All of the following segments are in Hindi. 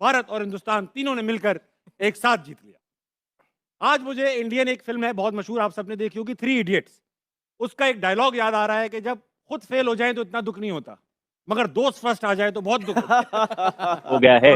भारत और हिंदुस्तान तीनों ने मिलकर एक साथ जीत लिया। आज मुझे इंडियन एक फिल्म है बहुत मशहूर, आप सबने देखी होगी, 3 इडियट्स। उसका एक डायलॉग याद आ रहा है कि जब खुद फेल हो जाए तो इतना दुख नहीं होता, मगर दोस्त फर्स्ट आ जाए तो बहुत दुख हो गया है।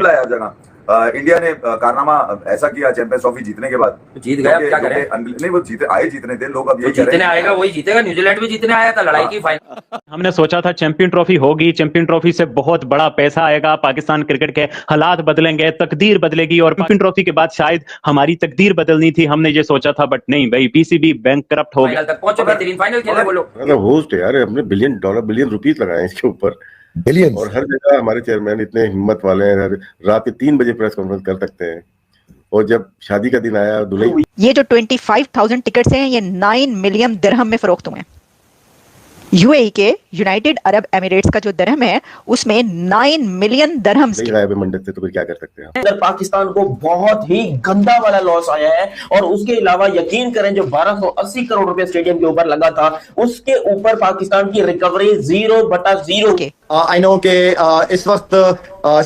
इंडिया ने कारनामा ऐसा किया चैंपियंस ट्रॉफी जीतने के बाद, जीत गया, क्या करें? नहीं, वो जीते आए, जीतने थे लोग, अब ये जीतने आएगा वही जीतेगा। न्यूजीलैंड भी जीतने आया था, लड़ाई की फाइनल। हमने सोचा था चैंपियन ट्रॉफी होगी, चैंपियन ट्रॉफी से बहुत बड़ा पैसा आएगा, पाकिस्तान क्रिकेट के हालात बदलेंगे, तकदीर बदलेगी और चैंपियन ट्रॉफी के बाद शायद हमारी तकदीर बदलनी थी, हमने ये सोचा था। बट नहीं भाई, पीसीबी बैंकक्रप्ट हो गया। फाइनल तक पहुंचे, बेहतरीन फाइनल खेले वो लोग। होस्ट है यार, हमने बिलियन रुपीस लगाए इसके ऊपर, बिलियन। और हर जगह हमारे चेयरमैन इतने हिम्मत वाले हैं, रात के 3 बजे प्रेस कॉन्फ्रेंस कर सकते हैं। और जब शादी का दिन आया, दुल्हन, ये जो 25,000 टिकट्स हैं ये 9 मिलियन दिरहम में फरोख्त हुए हैं। यूएई के यूनाइटेड अरब एमिरेट्स का जो दिरहम है उसमें 9 मिलियन दिरहम मंडत से, तो फिर क्या कर सकते हैं। अगर पाकिस्तान को बहुत ही गंदा वाला लॉस आया है और उसके अलावा यकीन करें जो 1280 करोड़ रुपए स्टेडियम के ऊपर लगा था, उसके ऊपर पाकिस्तान की रिकवरी 0/0। आई नो के इस वक्त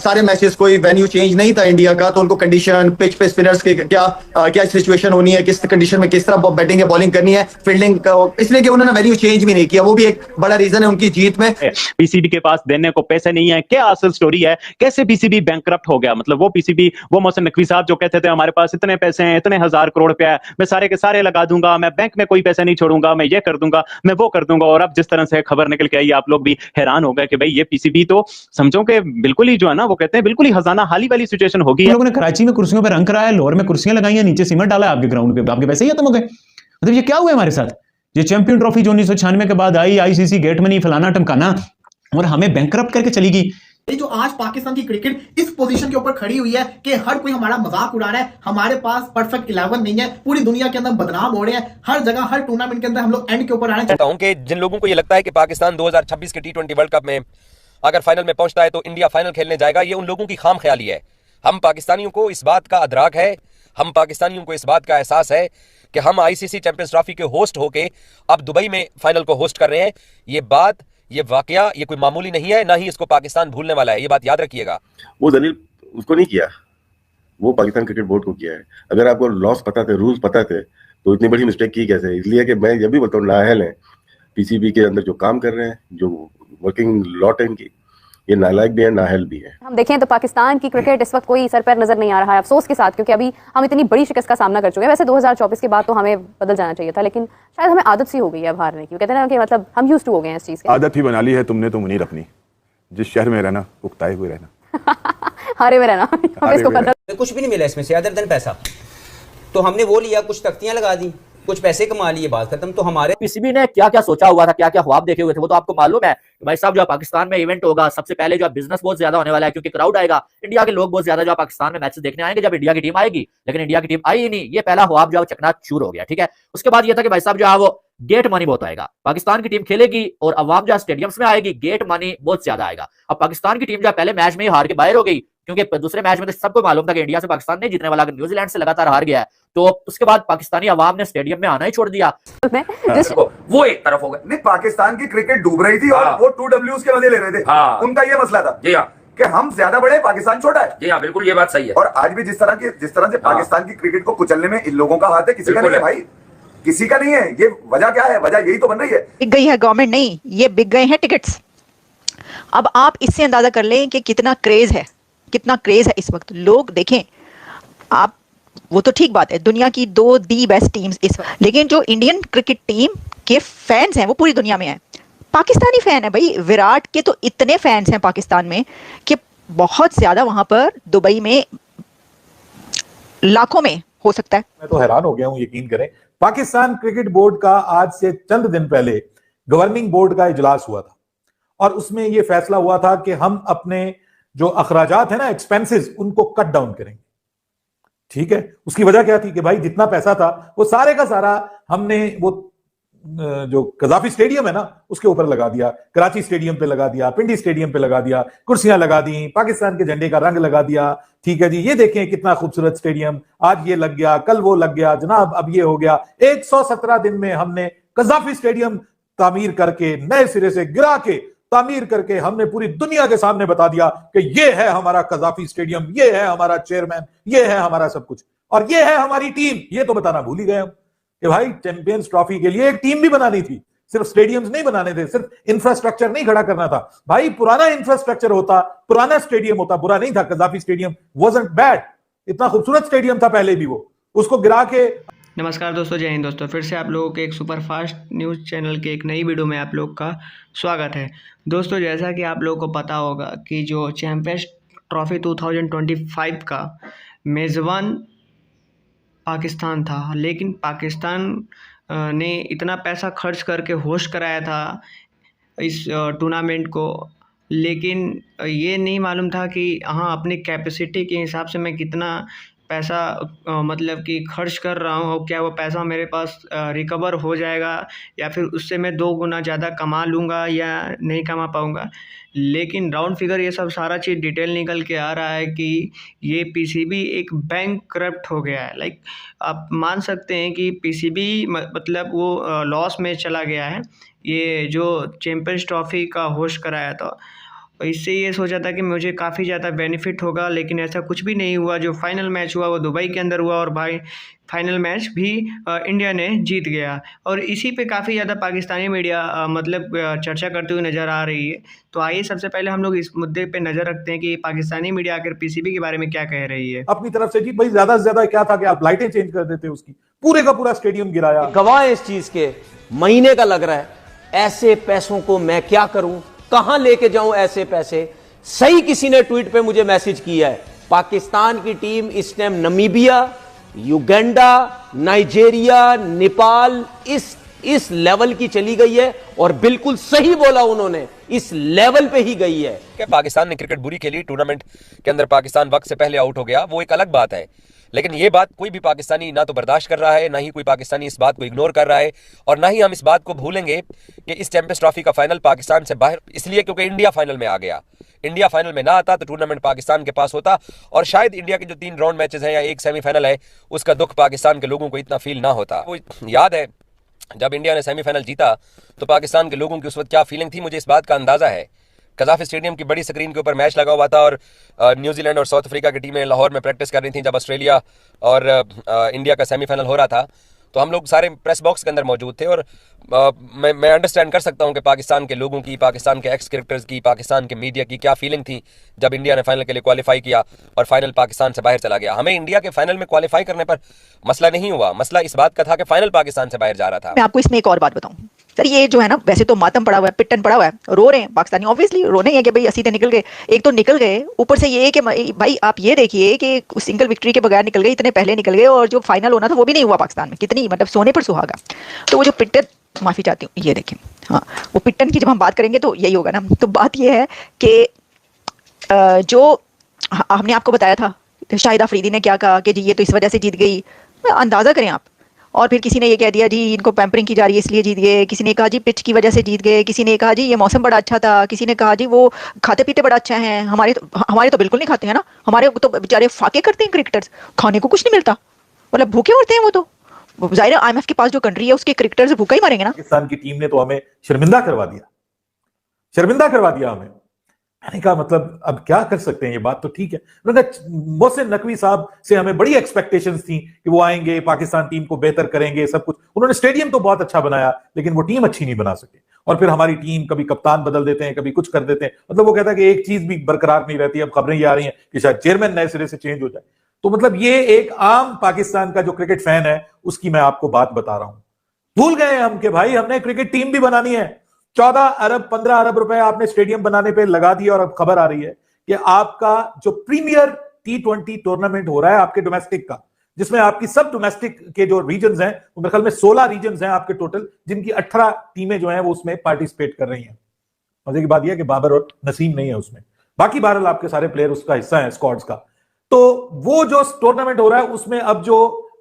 सारे मैचेस कोई वेन्यू चेंज नहीं था इंडिया का, तो उनको कंडीशन, पिच पे स्पिनर्स के क्या सिचुएशन होनी है, किस कंडीशन में किस तरह बैटिंग या बॉलिंग करनी है, फील्डिंग, इसलिए कि उन्होंने वेन्यू चेंज भी नहीं किया। वो भी एक बड़ा रीजन है उनकी जीत में। पीसीबी के पास देने को पैसे नहीं है, क्या असल स्टोरी है? कैसे पीसीबी बैंकक्रप्ट हो गया? मतलब वो पीसीबी, वो मोहसिन नकवी साहब जो कहते थे हमारे पास इतने पैसे हैं, इतने 1000 करोड़ रुपया है, मैं सारे के सारे लगा दूंगा, मैं बैंक में कोई पैसे नहीं छोड़ूंगा, मैं ये कर दूंगा, मैं वो कर दूंगा। और अब जिस तरह से खबर निकल के आई, आप लोग भी हैरान हो गए कि भाई ये पीसीबी तो समझो कि बिल्कुल ही जो है ना, वो कहते हैं बिल्कुल ही खजाना हाली वाली सिचुएशन होगी। लोगों ने कराची में कुर्सियों पर रंग कराया, लाहौर में कुर्सियां लगाई हैं, नीचे सीमेंट डाला है, आपके ग्राउंड पे आपके पैसे ही खत्म हो गए। मतलब ये क्या हुआ हमारे साथ? ये चैंपियन ट्रॉफी जो 1996 के बाद आई, आईसीसी गेट मनी फलाना टमकाना, और हमें बैंकक्रप्ट करके चली गई। ये जो आज पाकिस्तान की क्रिकेट इस पोजीशन के ऊपर खड़ी हुई है कि हर कोई हमारा मजाक उड़ा रहा है, हमारे पास परफेक्ट 11 नहीं है, पूरी दुनिया के अंदर बदनाम हो रहे हैं, हर जगह हर टूर्नामेंट के अंदर हम लोग एंड के ऊपर आ रहे हैं। कि जिन लोगों को ये लगता है कि पाकिस्तान 2026 के T20 वर्ल्ड कप में अगर फाइनल में पहुंचता है तो इंडिया फाइनल खेलने जाएगा, ये उन लोगों की खाम ख्याली है। हम पाकिस्तानियों को इस बात का अदराक है, हम पाकिस्तानियों को इस बात का एहसास है कि हम आईसीसी चैंपियंस ट्रॉफी के होस्ट होके अब दुबई में फाइनल को होस्ट कर रहे हैं। ये बात, ये वाकया, ये कोई मामूली नहीं है, ना ही इसको पाकिस्तान भूलने वाला है, ये बात याद रखिएगा। वो दलील उसको नहीं किया, वो पाकिस्तान क्रिकेट बोर्ड को किया है। अगर आपको लॉस पता थे, रूल्स पता थे, तो इतनी बड़ी मिस्टेक की कैसे? इसलिए कि मैं जब भी बोलता हूँ नाअहल है पीसीबी के अंदर जो काम कर रहे हैं, जो वर्किंग लॉट है इनकी, ये नालायक भी है, नाअहल भी है। हम देखें तो पाकिस्तान की क्रिकेट इस वक्त कोई सर पैर नजर नहीं आ रहा है, अफसोस के साथ, क्योंकि अभी हम इतनी बड़ी शिकस्त का सामना कर चुके हैं। वैसे 2024 के बाद तो हमें बदल जाना चाहिए था, लेकिन शायद हमें आदत सी हो गई है हारने की। कहते हैं ना कि मतलब हम यूज्ड टू हो गए हैं इस चीज की। आदत ही बना ली है तुमने तो मुनीर अपनी, जिस शहर में रहना उकताए हुए रहना, हारे में रहना। कुछ भी नहीं मिला इसमें से अदर देन पैसा। तो हमने वो लिया, कुछ तख्तियां लगा दी, कुछ पैसे कमा लिए, बात खत्म। तो हमारे पीसीबी ने क्या क्या सोचा हुआ था, क्या क्या ख्वाब देखे हुए थे, वो तो आपको मालूम है कि भाई साहब जो पाकिस्तान में इवेंट होगा, सबसे पहले जो बिजनेस बहुत ज्यादा होने वाला है, क्योंकि क्राउड आएगा, इंडिया के लोग बहुत ज्यादा जो पाकिस्तान में मैचेस देखने आएंगे जब इंडिया की टीम आएगी। लेकिन इंडिया की टीम आई ही नहीं, ये पहला ख्वाब जो चकनाचूर हो गया। ठीक है, उसके बाद ये था कि भाई साहब जो है वो गेट मनी बहुत आएगा, पाकिस्तान की टीम खेलेगी और अवाम जो स्टेडियम्स में आएगी, गेट मनी बहुत ज्यादा आएगा। अब पाकिस्तान की टीम जो पहले मैच में ही हार के बाहर हो गई, क्योंकि दूसरे मैच में तो सबको मालूम था कि इंडिया से पाकिस्तान नहीं जीतने वाला, अगर न्यूजीलैंड से लगातार हार गया है। तो उसके बाद पाकिस्तानी अवाम ने स्टेडियम में आना ही छोड़ दिया। वो एक तरफ हो गया। नहीं, पाकिस्तान की क्रिकेट डूब रही थी और वो 2Ws के मजे ले रहे थे। उनका ये मसला था कि हम ज्यादा बड़े, पाकिस्तान छोटा है। जी हाँ, बिल्कुल ये बात सही है। और आज भी जिस तरह से पाकिस्तान की क्रिकेट को कुचलने में इन लोगों का हाथ है, किसी का नहीं है भाई, किसी का नहीं है। ये वजह क्या है? वजह यही तो बन रही है, बिक गई है गवर्नमेंट नहीं, ये बिक गए हैं टिकट्स। अब आप इससे अंदाजा कर लें कि कितना क्रेज है, कितना क्रेज है इस वक्त। लोग देखें आप, वो तो ठीक बात है, दुनिया की 2 दी बेस्ट टीम्स इस वक्त, लेकिन जो इंडियन क्रिकेट टीम के फैंस हैं वो पूरी दुनिया में हैं। पाकिस्तानी फैन है भाई, विराट के तो इतने फैंस हैं पाकिस्तान में कि बहुत ज्यादा वहां पर दुबई में लाखों में हो सकता है। मैं तो हैरान हो गया हूं, यकीन करें। पाकिस्तान क्रिकेट बोर्ड का आज से चंद दिन पहले गवर्निंग बोर्ड का इजलास हुआ था और उसमें यह फैसला हुआ था कि हम अपने जो अखराजात है ना, एक्सपेंसेस, उनको कट डाउन करेंगे। ठीक है, उसकी वजह क्या थी कि भाई जितना पैसा था वो सारे का सारा हमने वो जो कजाफी स्टेडियम है ना उसके ऊपर लगा दिया, कराची स्टेडियम पे लगा दिया, पिंडी स्टेडियम पे लगा दिया, कुर्सियां लगा दी, पाकिस्तान के झंडे का रंग लगा दिया। ठीक है जी, ये देखें कितना खूबसूरत स्टेडियम, आज ये लग गया, कल वो लग गया, जनाब अब ये हो गया। 117 दिन में हमने कजाफी स्टेडियम तामीर करके नए सिरे से गिरा के तामीर करके हमने पूरी दुनिया के सामने बता दिया कि ये है हमारा कजाफी स्टेडियम, ये है हमारा चेयरमैन, ये है हमारा सब कुछ, और ये है हमारी टीम। ये तो बताना भूल ही गए हम कि भाई चैंपियंस ट्रॉफी के लिए एक टीम भी बनानी थी, सिर्फ स्टेडियम्स नहीं बनाने थे, सिर्फ इंफ्रास्ट्रक्चर नहीं खड़ा करना था। भाई पुराना इंफ्रास्ट्रक्चर होता, पुराना स्टेडियम होता, बुरा नहीं था। कजाफी स्टेडियम वाज़न्ट बैड, इतना खूबसूरत स्टेडियम था पहले भी, वो उसको गिरा के। नमस्कार दोस्तों, जय हिंद दोस्तों। फिर से आप लोगों के एक सुपर फास्ट न्यूज़ चैनल के एक नई वीडियो में आप लोग का स्वागत है। दोस्तों, जैसा कि आप लोगों को पता होगा कि जो चैंपियंस ट्रॉफी 2025 का मेज़बान पाकिस्तान था, लेकिन पाकिस्तान ने इतना पैसा खर्च करके होस्ट कराया था इस टूर्नामेंट को, लेकिन ये नहीं मालूम था कि हाँ, अपनी कैपेसिटी के हिसाब से मैं कितना पैसा मतलब कि खर्च कर रहा हूँ, क्या वो पैसा मेरे पास रिकवर हो जाएगा या फिर उससे मैं 2 गुना ज़्यादा कमा लूँगा या नहीं कमा पाऊँगा। लेकिन राउंड फिगर ये सब सारा चीज़ डिटेल निकल के आ रहा है कि ये पीसीबी एक बैंकक्रप्ट हो गया है। लाइक आप मान सकते हैं कि पीसीबी मतलब वो लॉस में चला गया है, ये जो चैंपियंस ट्रॉफी का होस्ट कराया था। इससे ये सोचा था कि मुझे काफ़ी ज़्यादा बेनिफिट होगा, लेकिन ऐसा कुछ भी नहीं हुआ। जो फाइनल मैच हुआ वो दुबई के अंदर हुआ और भाई फाइनल मैच भी इंडिया ने जीत गया, और इसी पे काफ़ी ज़्यादा पाकिस्तानी मीडिया मतलब चर्चा करते हुए नज़र आ रही है। तो आइए सबसे पहले हम लोग इस मुद्दे पे नज़र रखते हैं कि पाकिस्तानी मीडिया आकर पीसीबी के बारे में क्या कह रही है। अपनी तरफ से जी भाई ज्यादा से ज्यादा क्या था कि आप लाइटें चेंज कर देते, उसकी पूरे का पूरा स्टेडियम गिराया। गवाह इस चीज के, महीने का लग रहा है। ऐसे पैसों को मैं क्या करूं, कहां लेके जाऊं ऐसे पैसे। सही किसी ने ट्वीट पे मुझे मैसेज किया है, पाकिस्तान की टीम इस time Namibia, Uganda, Nigeria, Nepal इस लेवल की चली गई है, और बिल्कुल सही बोला उन्होंने, इस लेवल पे ही गई है। कि पाकिस्तान ने क्रिकेट बुरी खेली, टूर्नामेंट के अंदर पाकिस्तान वक्त से पहले आउट हो गया, वो एक अलग बात है। लेकिन ये बात कोई भी पाकिस्तानी ना तो बर्दाश्त कर रहा है, ना ही कोई पाकिस्तानी इस बात को इग्नोर कर रहा है, और ना ही हम इस बात को भूलेंगे कि इस चैंपियंस ट्रॉफी का फाइनल पाकिस्तान से बाहर इसलिए क्योंकि इंडिया फाइनल में आ गया। इंडिया फाइनल में ना आता तो टूर्नामेंट पाकिस्तान के पास होता, और शायद इंडिया के जो 3 राउंड मैचेस हैं या एक सेमीफाइनल है, उसका दुख पाकिस्तान के लोगों को इतना फील ना होता। वो याद है जब इंडिया ने सेमीफाइनल जीता तो पाकिस्तान के लोगों की उस वक्त क्या फीलिंग थी, मुझे इस बात का अंदाजा है। कजाफी स्टेडियम की बड़ी स्क्रीन के ऊपर मैच लगा हुआ था, और न्यूजीलैंड और साउथ अफ्रीका की टीमें लाहौर में प्रैक्टिस कर रही थी जब ऑस्ट्रेलिया और इंडिया का सेमीफाइनल हो रहा था। तो हम लोग सारे प्रेस बॉक्स के अंदर मौजूद थे, और मैं अंडरस्टैंड कर सकता हूं कि पाकिस्तान के लोगों की, पाकिस्तान के एक्स क्रिकेटर्स की, पाकिस्तान के मीडिया की क्या फीलिंग थी जब इंडिया ने फाइनल के लिए क्वालिफाई किया और फाइनल पाकिस्तान से बाहर चला गया। हमें इंडिया के फाइनल में क्वालिफाई करने पर मसला नहीं हुआ, मसला इस बात का था कि फाइनल पाकिस्तान से बाहर जा रहा था। मैं आपको इसमें एक और बात बताऊं सर, ये जो है ना, वैसे तो मातम पड़ा हुआ है, पिट्टन पड़ा हुआ है, रो रहे हैं पाकिस्तानी, ऑब्वियसली रोने ही है कि भाई असीते निकल गए। एक तो निकल गए, ऊपर से ये कि भाई आप ये देखिए कि सिंगल विक्ट्री के बगैर निकल गए, इतने पहले निकल गए, और जो फाइनल होना था वो भी नहीं हुआ पाकिस्तान में। कितनी मतलब सोने पर सुहागा। तो वो जो पिट्टन, माफी चाहती हूँ, ये देखें, हाँ, वो पिट्टन की जब हम बात करेंगे तो यही होगा ना। तो बात ये है कि जो हमने आपको बताया था, शाहिद अफरीदी ने क्या कहा कि जी ये तो इस वजह से जीत गई, अंदाजा करें आप। और फिर किसी ने ये कह दिया जी इनको पैम्परिंग की जा रही है इसलिए जीत गए, किसी ने कहा जी पिच की वजह से जीत गए, किसी ने कहा जी ये मौसम बड़ा अच्छा था, किसी ने कहा जी वो खाते पीते बड़ा अच्छा है। हमारे तो बिल्कुल नहीं खाते हैं ना, हमारे तो बेचारे फाके करते हैं क्रिकेटर्स, खाने को कुछ नहीं मिलता, मतलब भूखे मरते हैं वो तो। जाहिर है IMF के पास जो कंट्री है उसके क्रिकेटर्स भूखा ही मरेंगे ना। पाकिस्तान की टीम ने तो हमें शर्मिंदा करवा दिया, शर्मिंदा करवा दिया हमें। मैंने कहा मतलब अब क्या कर सकते हैं, ये बात तो ठीक है। मोहसिन नकवी साहब से हमें बड़ी एक्सपेक्टेशंस थी कि वो आएंगे, पाकिस्तान टीम को बेहतर करेंगे, सब कुछ। उन्होंने स्टेडियम तो बहुत अच्छा बनाया, लेकिन वो टीम अच्छी नहीं बना सके। और फिर हमारी टीम कभी कप्तान बदल देते हैं, कभी कुछ कर देते हैं, मतलब वो कहता है कि एक चीज भी बरकरार नहीं रहती। अब खबरें ये आ रही हैं कि शायद चेयरमैन नए सिरे से चेंज हो जाए। तो मतलब ये एक आम पाकिस्तान का जो क्रिकेट फैन है उसकी मैं आपको बात बता रहा हूं। भूल गए हम कि भाई हमने क्रिकेट टीम भी बनानी है। 14 अरब 15 अरब रुपए आपने स्टेडियम बनाने पे लगा दिए, और अब खबर आ रही है कि आपका जो प्रीमियर T20 टूर्नामेंट हो रहा है आपके डोमेस्टिक का, जिसमें आपकी सब डोमेस्टिक के जो रीजन्स हैं, मेरे ख्याल में 16 रीजन्स हैं आपके टोटल, जिनकी 18 टीमें जो हैं वो उसमें पार्टिसिपेट कर रही हैं। मजे की बात यह है कि बाबर और नसीम नहीं है उसमें, बाकी बहरहाल आपके सारे प्लेयर उसका हिस्सा है स्क्वाड्स का। तो वो जो टूर्नामेंट हो रहा है उसमें अब जो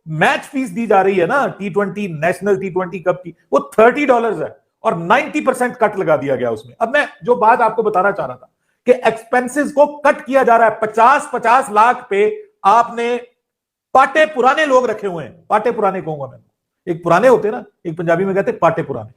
मैच फीस दी जा रही है ना T20 नेशनल T20 कप की, वो $30 है, और 90% कट लगा दिया गया उसमें। अब मैं जो बात आपको बताना चाह रहा था कि एक्सपेंसेस को कट किया जा रहा है। 50-50 लाख पे आपने पाटे पुराने लोग रखे हुए हैं। पाटे पुराने कहूंगा मैं, एक पुराने होते ना, एक पंजाबी में कहते पाटे पुराने,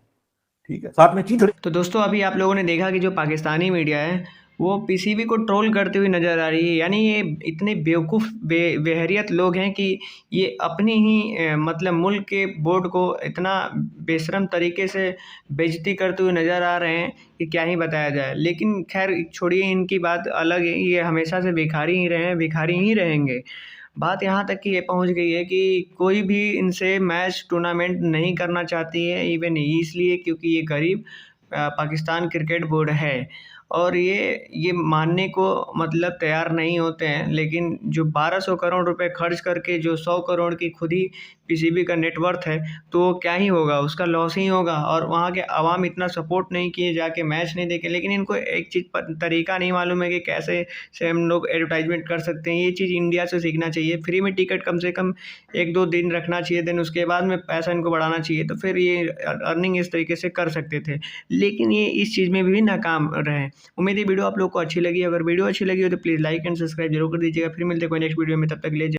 ठीक है, साथ में चीन। तो दोस्तों अभी आप लोगों ने देखा कि जो पाकिस्तानी मीडिया है वो पीसीबी को ट्रोल करते हुए नज़र आ रही है। यानी ये इतने बेवकूफ़ बेहरियत लोग हैं कि ये अपनी ही मतलब मुल्क के बोर्ड को इतना बेशरम तरीके से बेइज्जती करते हुए नज़र आ रहे हैं कि क्या ही बताया जाए। लेकिन खैर छोड़िए, इनकी बात अलग है, ये हमेशा से भिखारी ही रहे हैं, भिखारी ही रहेंगे। बात यहाँ तक कि ये पहुँच गई है कि कोई भी इनसे मैच टूर्नामेंट नहीं करना चाहती है, इवन इसलिए क्योंकि ये गरीब पाकिस्तान क्रिकेट बोर्ड है और ये मानने को मतलब तैयार नहीं होते हैं। लेकिन जो 1200 करोड़ रुपए खर्च करके जो 100 करोड़ की खुद ही पीसीबी का नेटवर्थ है, तो क्या ही होगा, उसका लॉस ही होगा। और वहाँ के आवाम इतना सपोर्ट नहीं किए, जाके मैच नहीं देखे। लेकिन इनको एक चीज़ तरीका नहीं मालूम है कि कैसे से हम लोग एडवर्टाइजमेंट कर सकते हैं। ये चीज़ इंडिया से सीखना चाहिए। फ्री में टिकट कम से कम 1-2 दिन रखना चाहिए, देन उसके बाद में पैसा इनको बढ़ाना चाहिए, तो फिर ये अर्निंग इस तरीके से कर सकते थे। लेकिन ये इस चीज़ में भी नाकाम रहे। उम्मीद है वीडियो आप लोग को अच्छी लगी। अगर वीडियो अच्छी लगी हो तो प्लीज़ लाइक एंड सब्सक्राइब जरूर कर दीजिएगा। फिर मिलते हैं कोई नेक्स्ट वीडियो में, तब तक के लिए